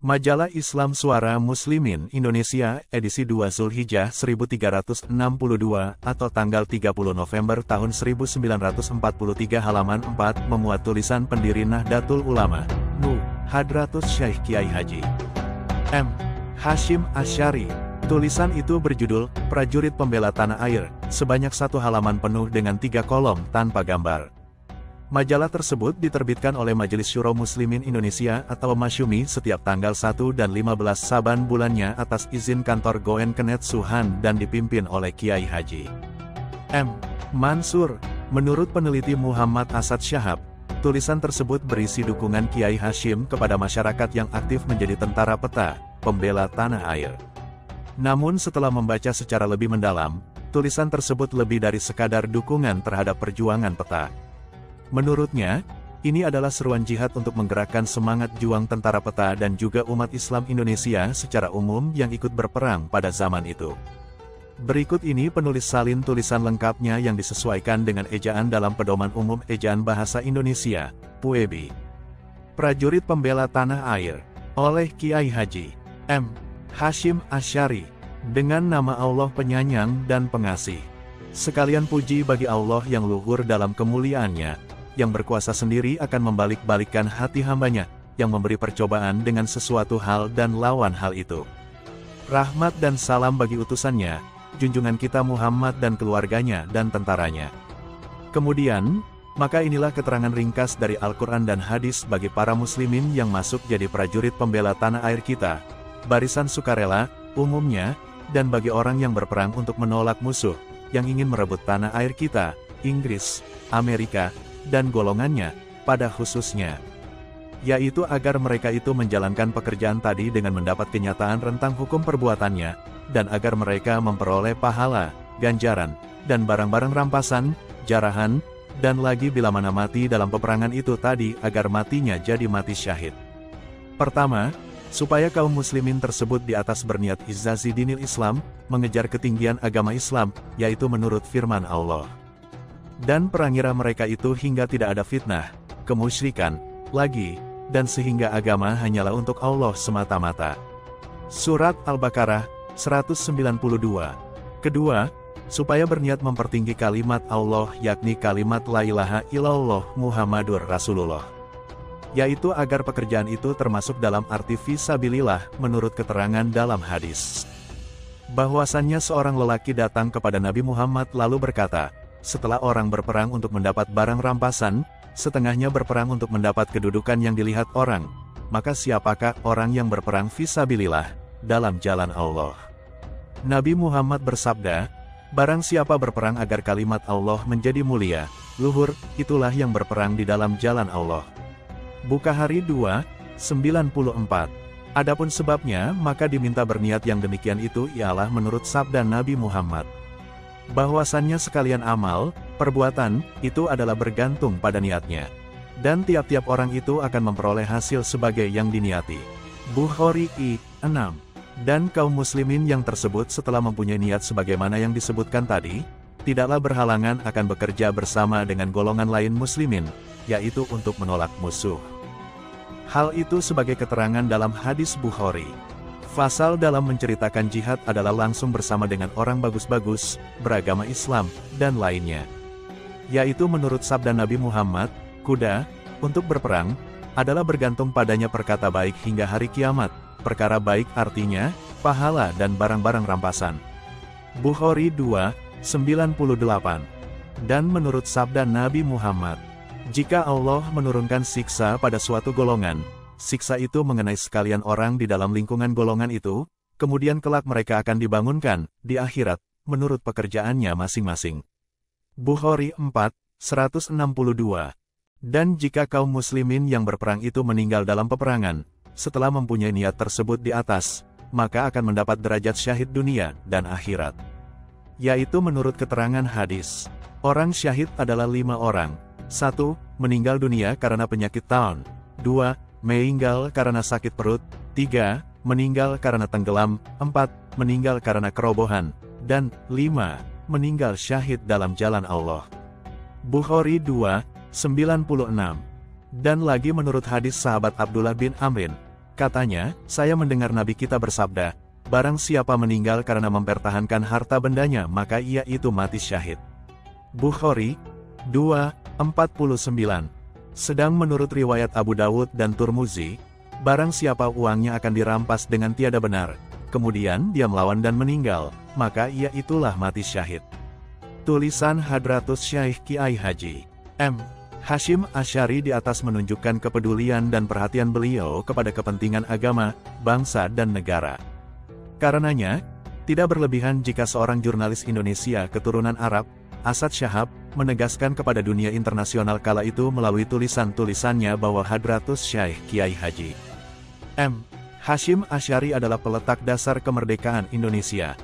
Majalah Islam Suara Muslimin Indonesia, edisi 2 Zulhijjah 1362 atau tanggal 30 November tahun 1943 halaman 4 memuat tulisan pendiri Nahdlatul Ulama, Nu. Hadratus Syekh Kiai Haji M. Hasyim Asy'ari. Tulisan itu berjudul, Prajurit Pembela Tanah Air, sebanyak 1 halaman penuh dengan 3 kolom tanpa gambar. Majalah tersebut diterbitkan oleh Majelis Syuro Muslimin Indonesia atau Masyumi setiap tanggal 1 dan 15 Saban bulannya atas izin kantor Goen Kenet Suhan dan dipimpin oleh Kiai Haji M. Mansur. Menurut peneliti Muhammad Asad Syahab, tulisan tersebut berisi dukungan Kiai Hasyim kepada masyarakat yang aktif menjadi tentara peta, pembela tanah air. Namun setelah membaca secara lebih mendalam, tulisan tersebut lebih dari sekadar dukungan terhadap perjuangan peta. Menurutnya, ini adalah seruan jihad untuk menggerakkan semangat juang tentara peta dan juga umat Islam Indonesia secara umum yang ikut berperang pada zaman itu. Berikut ini penulis salin tulisan lengkapnya yang disesuaikan dengan ejaan dalam Pedoman Umum Ejaan Bahasa Indonesia, PUEBI. Prajurit Pembela Tanah Air, oleh Kiai Haji M. Hasyim Asy'ari, dengan nama Allah Penyayang dan Pengasih. Sekalian puji bagi Allah yang luhur dalam kemuliaannya, yang berkuasa sendiri akan membalik-balikkan hati hambanya, yang memberi percobaan dengan sesuatu hal dan lawan hal itu. Rahmat dan salam bagi utusannya, junjungan kita Muhammad dan keluarganya dan tentaranya. Kemudian, maka inilah keterangan ringkas dari Al-Quran dan hadis bagi para muslimin yang masuk jadi prajurit pembela tanah air kita, barisan sukarela, umumnya, dan bagi orang yang berperang untuk menolak musuh, yang ingin merebut tanah air kita, Inggris, Amerika, dan golongannya, pada khususnya. Yaitu agar mereka itu menjalankan pekerjaan tadi dengan mendapat kenyataan rentang hukum perbuatannya, dan agar mereka memperoleh pahala, ganjaran, dan barang-barang rampasan, jarahan, dan lagi bila mana mati dalam peperangan itu tadi agar matinya jadi mati syahid. Pertama, supaya kaum muslimin tersebut di atas berniat izzazi dinil Islam, mengejar ketinggian agama Islam, yaitu menurut firman Allah. Dan perangira mereka itu hingga tidak ada fitnah, kemusyrikan, lagi, dan sehingga agama hanyalah untuk Allah semata-mata. Surat Al-Baqarah, 192. Kedua, supaya berniat mempertinggi kalimat Allah yakni kalimat la ilaha illallah Muhammadur Rasulullah. Yaitu agar pekerjaan itu termasuk dalam arti fisabilillah menurut keterangan dalam hadis. Bahwasannya seorang lelaki datang kepada Nabi Muhammad lalu berkata, setelah orang berperang untuk mendapat barang rampasan, setengahnya berperang untuk mendapat kedudukan yang dilihat orang, maka siapakah orang yang berperang fisabilillah dalam jalan Allah? Nabi Muhammad bersabda, barang siapa berperang agar kalimat Allah menjadi mulia, luhur, itulah yang berperang di dalam jalan Allah. Bukhari 2:94. Adapun sebabnya, maka diminta berniat yang demikian itu ialah menurut sabda Nabi Muhammad. Bahwasannya sekalian amal, perbuatan, itu adalah bergantung pada niatnya. Dan tiap-tiap orang itu akan memperoleh hasil sebagai yang diniati. Bukhari 6. Dan kaum muslimin yang tersebut setelah mempunyai niat sebagaimana yang disebutkan tadi, tidaklah berhalangan akan bekerja bersama dengan golongan lain muslimin, yaitu untuk menolak musuh. Hal itu sebagai keterangan dalam hadis Bukhari. Fasal dalam menceritakan jihad adalah langsung bersama dengan orang bagus-bagus, beragama Islam, dan lainnya. Yaitu menurut sabda Nabi Muhammad, kuda, untuk berperang, adalah bergantung padanya perkata baik hingga hari kiamat, perkara baik artinya, pahala dan barang-barang rampasan. Bukhari 2:98. Dan menurut sabda Nabi Muhammad, jika Allah menurunkan siksa pada suatu golongan, siksa itu mengenai sekalian orang di dalam lingkungan golongan itu, kemudian kelak mereka akan dibangunkan di akhirat, menurut pekerjaannya masing-masing. Bukhari 4:162. Dan jika kaum muslimin yang berperang itu meninggal dalam peperangan, setelah mempunyai niat tersebut di atas, maka akan mendapat derajat syahid dunia dan akhirat. Yaitu menurut keterangan hadis, orang syahid adalah 5 orang. 1. Meninggal dunia karena penyakit taun. 2. Meninggal karena sakit perut. 3. Meninggal karena tenggelam. 4. Meninggal karena kerobohan. Dan 5. Meninggal syahid dalam jalan Allah. Bukhari 2:96. Dan lagi menurut hadis sahabat Abdullah bin Amrin, Katanya, saya mendengar Nabi kita bersabda, barang siapa meninggal karena mempertahankan harta bendanya maka ia itu mati syahid. Bukhari 2:49. Sedang menurut riwayat Abu Dawud dan Turmuzi, barang siapa uangnya akan dirampas dengan tiada benar, kemudian dia melawan dan meninggal, maka ia itulah mati syahid. Tulisan Hadratus Syekh Kiai Haji M. Hashim Asy'ari di atas menunjukkan kepedulian dan perhatian beliau kepada kepentingan agama, bangsa dan negara. Karenanya, tidak berlebihan jika seorang jurnalis Indonesia keturunan Arab, Asad Syahab, menegaskan kepada dunia internasional kala itu melalui tulisan-tulisannya bahwa Hadratus Syekh Kiai Haji M. Hashim Asy'ari adalah peletak dasar kemerdekaan Indonesia.